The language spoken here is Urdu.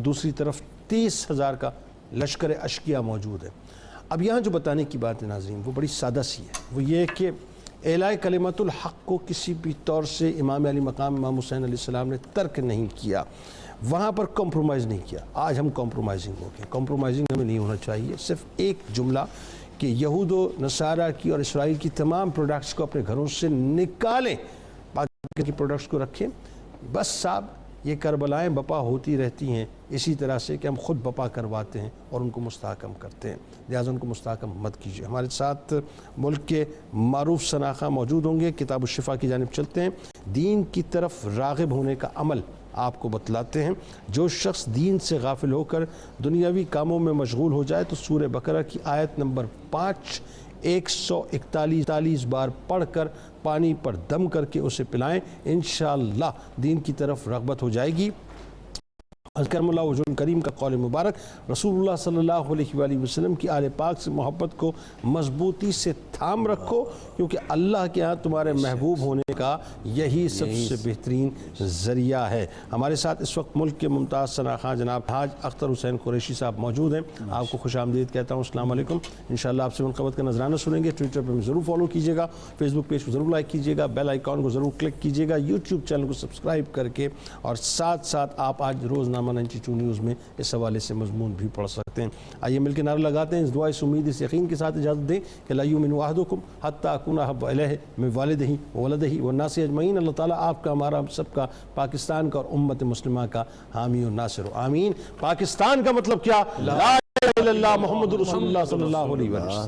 دوسری طرف 30,000 کا لشکر اشکیا موجود ہے۔ اب یہاں جو بتانے کی بات ہے ناظرین وہ بڑی سادہ سی ہے، وہ یہ ہے کہ اعلاء کلمت الحق کو کسی بھی طور سے امام علی مقام امام حسین علیہ السلام نے ترک نہیں کیا، وہاں پر کمپرومائز نہیں کیا۔ آج ہم کمپرومائزنگ ہو گئے، کمپرومائزنگ ہمیں نہیں ہونا چاہیے۔ صرف ایک جملہ کہ یہود و نصارہ کی اور اسرائیل کی تمام پروڈکٹس کو اپنے گھروں سے نکالیں، پاکستان کی پروڈکٹس کو رکھیں، بس صاحب یہ کربلائیں بپا ہوتی رہتی ہیں اسی طرح سے کہ ہم خود بپا کرواتے ہیں اور ان کو مستحکم کرتے ہیں، لہٰذا ان کو مستحکم مت کیجیے۔ ہمارے ساتھ ملک کے معروف شناخواں موجود ہوں گے، کتاب الشفا کی جانب چلتے ہیں۔ دین کی طرف راغب ہونے کا عمل آپ کو بتلاتے ہیں۔ جو شخص دین سے غافل ہو کر دنیاوی کاموں میں مشغول ہو جائے تو سورہ بقرہ کی آیت نمبر 5 141 بار پڑھ کر پانی پر دم کر کے اسے پلائیں، انشاءاللہ دین کی طرف رغبت ہو جائے گی۔ کرم اللہ وجہ کریم کا قول مبارک، رسول اللہ صلی اللہ علیہ وآلہ وسلم کی آل پاک سے محبت کو مضبوطی سے تھام رکھو، کیونکہ اللہ کے ہاں تمہارے محبوب ہونے کا یہی سب سے بہترین ذریعہ ہے۔ ہمارے ساتھ اس وقت ملک کے ممتاز شناخواں جناب حاج اختر حسین قریشی صاحب موجود ہیں، آپ کو خوش آمدید کہتا ہوں، السلام علیکم۔ انشاءاللہ آپ سے منقبت کا نذرانہ سنیں گے۔ ٹویٹر پہ ضرور فالو کیجیے گا، فیس بک پیج کو ضرور لائک کیجیے گا، بیل آئیکن کو ضرور کلک کیجیے گا، یوٹیوب چینل کو سبسکرائب کر کے، اور ساتھ ساتھ آپ آج روزنامہ 92 نیوز میں اس حوالے سے مضمون بھی پڑھ سکتے ہیں۔ آئیے مل کے نعرہ لگاتے ہیں، اس دعا اس امید اس یقین کے ساتھ اجازت دیں کہ لا یؤمن احدکم حتی اکون احب الیہ من والدہ وولدہ والناس اجمعین۔ اللہ تعالیٰ آپ کا، ہمارا، ہم سب کا، پاکستان کا اور امت مسلمہ کا حامی و ناصر ہو، آمین۔ پاکستان کا مطلب کیا؟ لا الہ الا اللہ محمد رسول اللہ صلی اللہ علیہ وسلم۔